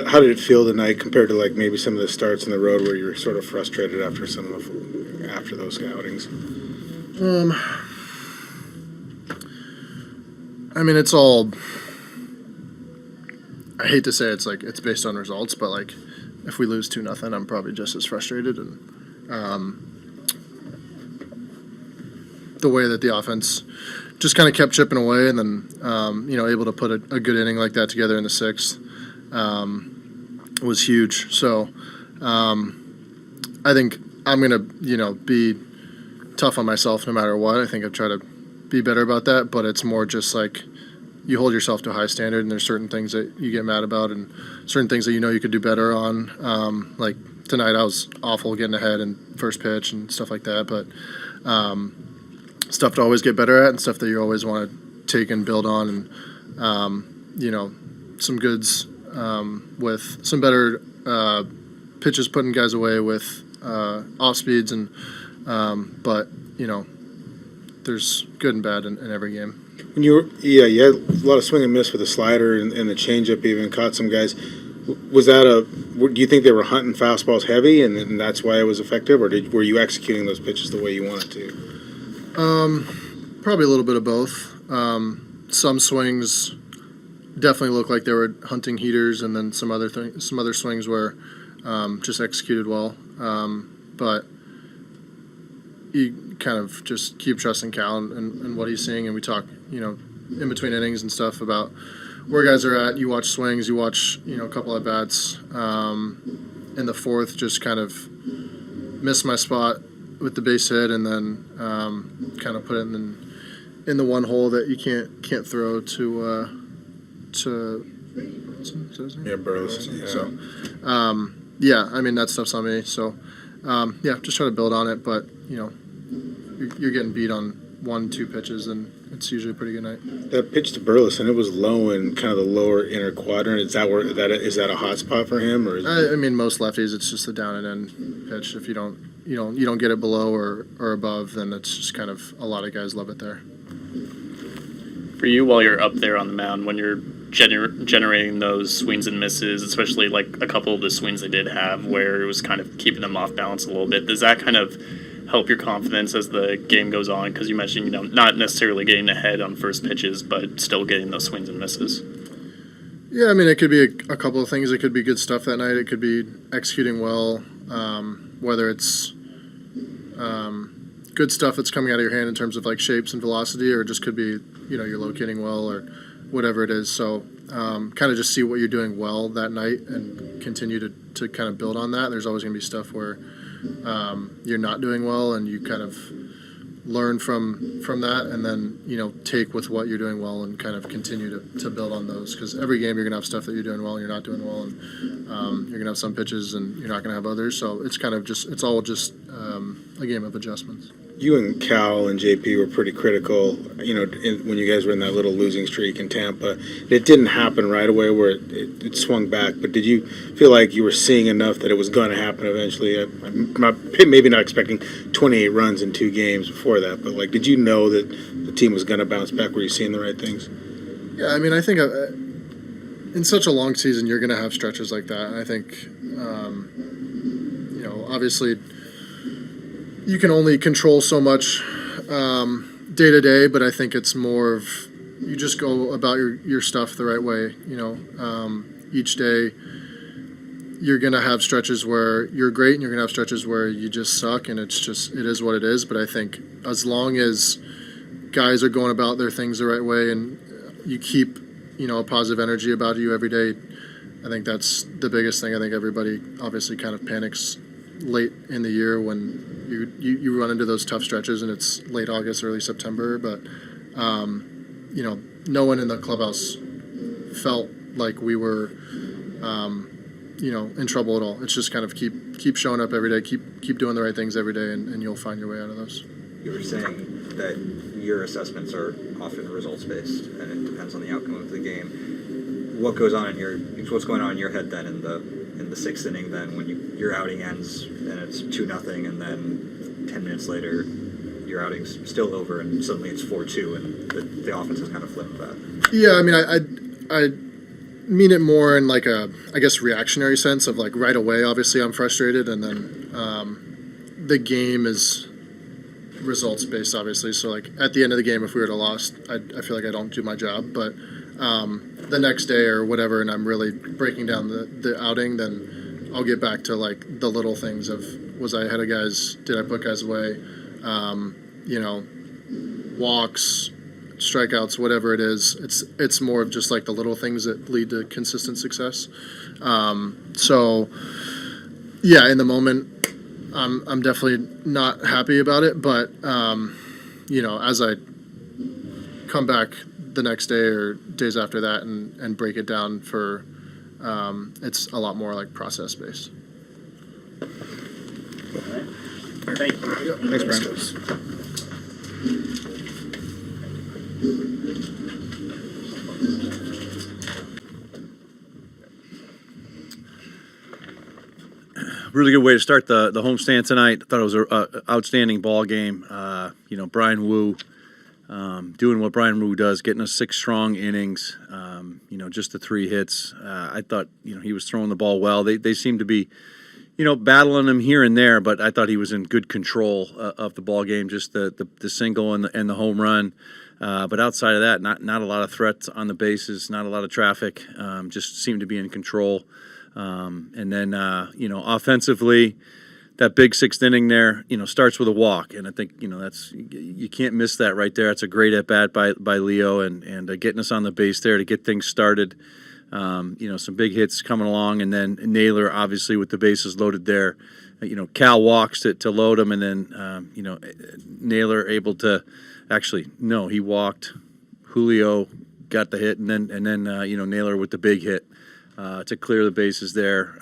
how did it feel tonight compared to like maybe some of the starts in the road where you were sort of frustrated after after those outings? I mean, it's all. I hate to say it's based on results, but like if we lose 2-0, I'm probably just as frustrated. And the way that the offense just kind of kept chipping away, and then able to put a good inning like that together in the sixth was huge. So I think I'm gonna be tough on myself no matter what. I think I've tried to be better about that, but it's more just like you hold yourself to a high standard, and there's certain things that you get mad about and certain things that you could do better on. Like tonight I was awful getting ahead and first pitch and stuff like that, but stuff to always get better at and stuff that you always want to take and build on, and some goods with some better pitches putting guys away with off speeds, and but there's good and bad in every game. When you had a lot of swing and miss with the slider and the changeup, even caught some guys. Was that do you think they were hunting fastballs heavy and that's why it was effective, or were you executing those pitches the way you wanted to? Probably a little bit of both. Some swings definitely looked like they were hunting heaters, and then some other swings were just executed well. But you kind of just keep trusting Cal and what he's seeing, and we talk, in between innings and stuff about where guys are at. You watch swings, you watch, a couple at bats. In the fourth, just kind of missed my spot with the base hit, and then kind of put it in the one hole that you can't throw to Burles. Yeah. So I mean that stuff's on me. So just try to build on it, but you're getting beat on 1-2 pitches, and it's usually a pretty good night. That pitch to Burles, and it was low in kind of the lower inner quadrant. Is that a hot spot for him, or? I mean, most lefties, it's just a down and in pitch. If you don't get it below or above, then it's just kind of a lot of guys love it there. For you, while you're up there on the mound, when you're generating those swings and misses, especially like a couple of the swings they did have where it was kind of keeping them off balance a little bit, does that kind of help your confidence as the game goes on? Because you mentioned, not necessarily getting ahead on first pitches, but still getting those swings and misses. Yeah, I mean, it could be a couple of things. It could be good stuff that night. It could be executing well, whether it's good stuff that's coming out of your hand in terms of like shapes and velocity, or it just could be, you're locating well or whatever it is. So kind of just see what you're doing well that night and continue to kind of build on that. There's always going to be stuff where you're not doing well, and you kind of learn from that, and then take with what you're doing well and kind of continue to build on those, because every game you're gonna have stuff that you're doing well and you're not doing well, and you're gonna have some pitches and you're not gonna have others. So it's kind of it's all just a game of adjustments. You and Cal and JP were pretty critical, when you guys were in that little losing streak in Tampa. It didn't happen right away where it swung back, but did you feel like you were seeing enough that it was going to happen eventually? I'm maybe not expecting 28 runs in 2 games before that, but did you know that the team was going to bounce back? Were you seeing the right things? Yeah, I mean, I think in such a long season, you're going to have stretches like that. And I think, obviously, you can only control so much day to day, but I think it's more of you just go about your stuff the right way. Each day you're going to have stretches where you're great, and you're going to have stretches where you just suck, and it is what it is. But I think as long as guys are going about their things the right way, and you keep a positive energy about you every day, I think that's the biggest thing. I think everybody obviously kind of panics late in the year when you run into those tough stretches, and it's late August, early September, but no one in the clubhouse felt like we were in trouble at all. It's just kind of keep showing up every day, keep doing the right things every day, and you'll find your way out of those. You were saying that your assessments are often results based, and it depends on the outcome of the game. What's going on in your head then in the 6th inning, then when your outing ends and it's 2-0, and then 10 minutes later your outing's still over and suddenly it's 4-2, and the offense has kind of flipped that? Yeah, I mean, mean it more in like a, I guess, reactionary sense of like right away, obviously I'm frustrated, and then the game is results based, obviously. So like at the end of the game, if we were to lost, I feel like I don't do my job. But the next day or whatever, and I'm really breaking down the outing, then I'll get back to like the little things of, was I ahead of guys? Did I put guys away? Walks, strikeouts, whatever it is. It's more of just like the little things that lead to consistent success. So yeah, in the moment, I'm definitely not happy about it, but as I come back the next day or days after that and break it down for, it's a lot more like process based. Thank you. Thanks, Brian. Really good way to start the homestand tonight. I thought it was an outstanding ball game. Brian Wu doing what Brian Wu does, getting us 6 strong innings. Just the 3 hits. I thought he was throwing the ball well. They seemed to be battling him here and there, but I thought he was in good control of the ball game. Just the single and the home run. But outside of that, not a lot of threats on the bases, not a lot of traffic. Just seemed to be in control. And then offensively, that big 6th inning there, starts with a walk, and I think that's, you can't miss that right there. It's a great at bat by Leo, and getting us on the base there to get things started. Some big hits coming along, and then Naylor obviously with the bases loaded there. Cal walks to load him, and then Naylor able to he walked. Julio got the hit, and then Naylor with the big hit. To clear the bases there,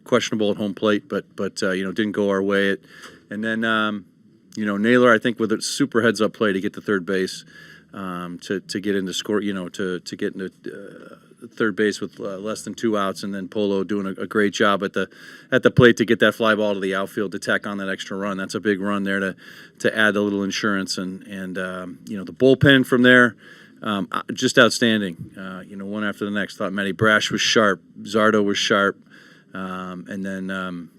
questionable at home plate, but didn't go our way. And then Naylor, I think, with a super heads up play to get to third base, to get into score, to get into third base with less than 2 outs, and then Polo doing a great job at the plate to get that fly ball to the outfield to tack on that extra run. That's a big run there to add a little insurance, and the bullpen from there. Just outstanding, one after the next. Thought Matty Brash was sharp, Zardo was sharp, and then,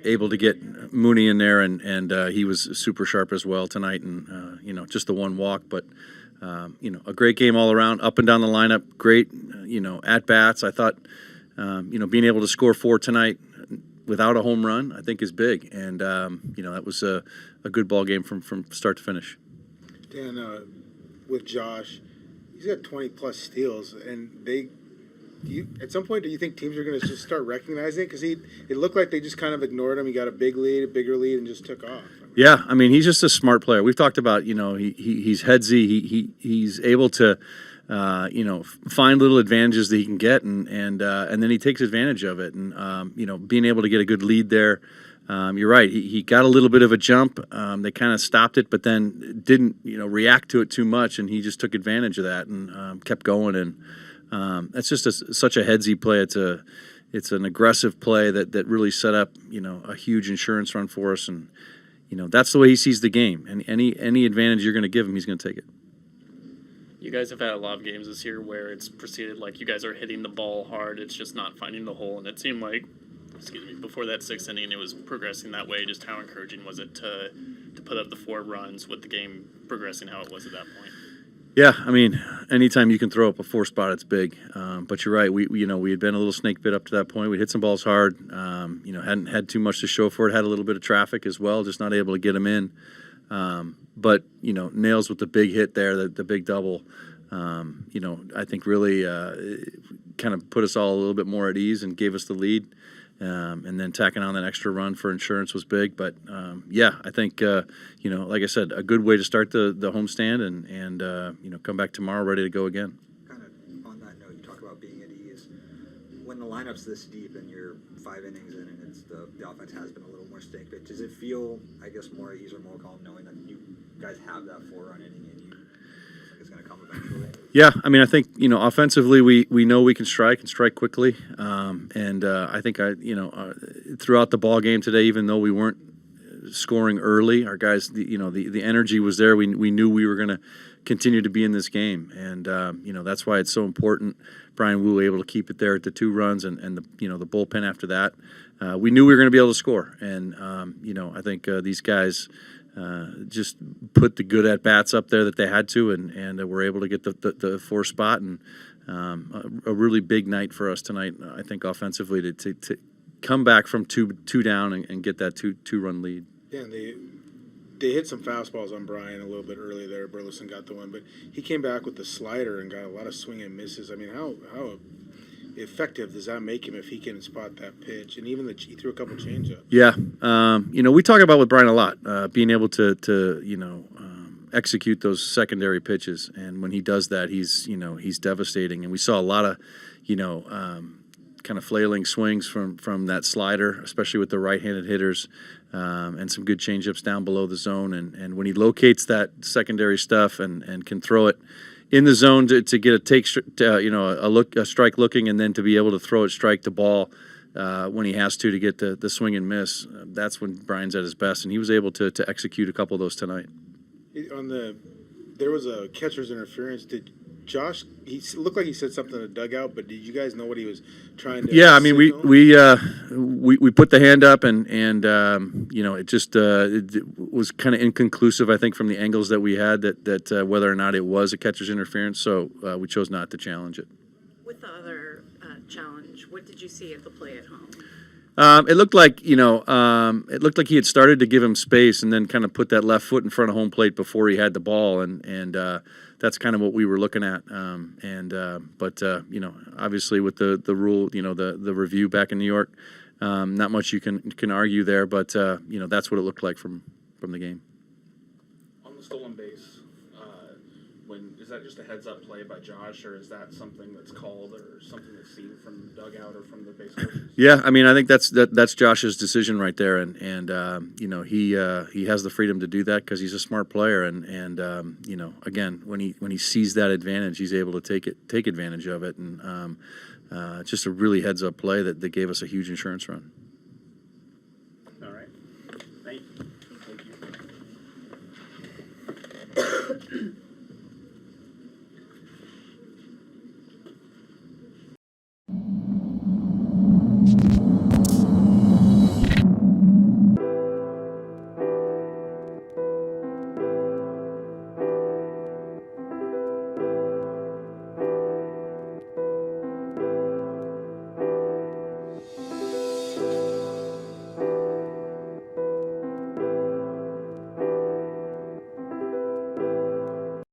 able to get Mooney in there, and he was super sharp as well tonight, and, just the 1 walk, but, a great game all around, up and down the lineup, great, at-bats. I thought, being able to score 4 tonight without a home run, I think is big, and, that was a good ball game from start to finish. Dan, with Josh, he's got 20+ steals, and at some point, do you think teams are going to just start recognizing it? Because it looked like they just kind of ignored him. He got a bigger lead, and just took off. Yeah, I mean, he's just a smart player. We've talked about, he's headsy. He's able to, find little advantages that he can get, and then he takes advantage of it. And being able to get a good lead there. You're right. He got a little bit of a jump. They kind of stopped it, but then didn't react to it too much, and he just took advantage of that and kept going. And that's just such a headsy play. It's an aggressive play that really set up a huge insurance run for us, and that's the way he sees the game. And any advantage you're going to give him, he's going to take it. You guys have had a lot of games this year where it's proceeded like you guys are hitting the ball hard. It's just not finding the hole, and it seemed like, before that 6th inning, it was progressing that way. Just how encouraging was it to put up the 4 runs with the game progressing how it was at that point? Yeah, I mean, anytime you can throw up a 4 spot, it's big. But you're right. We had been a little snake bit up to that point. We hit some balls hard. Hadn't had too much to show for it. Had a little bit of traffic as well, just not able to get them in. But Nails with the big hit there, the big double. I think really kind of put us all a little bit more at ease and gave us the lead. And then tacking on that extra run for insurance was big. But, I think, like I said, a good way to start the homestand and come back tomorrow ready to go again. Kind of on that note, you talk about being at ease. When the lineup's this deep and you're 5 innings in and the offense has been a little more snake bit, does it feel, I guess, more at ease or more calm knowing that you guys have that 4-run inning in you? It's going to come eventually. Yeah, I mean, I think offensively we know we can strike quickly, and I think throughout the ball game today, even though we weren't scoring early. Our guys, the energy was there. We knew we were going to continue to be in this game, and that's why it's so important. Bryan Wu able to keep it there at the 2 runs, and the bullpen after that. We knew we were going to be able to score, and I think these guys just put the good at bats up there that they had to, and were able to get the 4 spot, and a really big night for us tonight. I think offensively to come back from two down and get that two run lead. Yeah, and they hit some fastballs on Bryan a little bit early there. Burleson got the one, but he came back with the slider and got a lot of swing and misses. I mean, how effective does that make him if he can spot that pitch? And even he threw a couple changeups. Yeah, we talk about with Bryan a lot, being able to execute those secondary pitches, and when he does that, he's devastating. And we saw a lot of kind of flailing swings from that slider, especially with the right-handed hitters, and some good changeups down below the zone. And when he locates that secondary stuff and can throw it in the zone to get a strike looking, and then to be able to throw it strike to ball when he has to get the swing and miss, that's when Bryan's at his best, and he was able to execute a couple of those tonight. There was a catcher's interference. Did Josh? He looked like he said something in the dugout, but did you guys know what he was trying to? Yeah, I mean, signal? we put the hand up, and it just it was kind of inconclusive, I think, from the angles that we had that whether or not it was a catcher's interference. So we chose not to challenge it. With the other challenge, what did you see at the play at home? It looked like he had started to give him space, and then kind of put that left foot in front of home plate before he had the ball, and that's kind of what we were looking at. But obviously with the rule, the review back in New York, not much you can argue there. But that's what it looked like from the game. On the stolen base, is that just a heads-up play by Josh, or is that something that's called, or something that's seen from the dugout or from the base coaches? Yeah, I mean, I think that's Josh's decision right there, and he has the freedom to do that because he's a smart player, and again, when he sees that advantage, he's able to take advantage of it, and just a really heads-up play that gave us a huge insurance run. All right. Thank you. Thank you.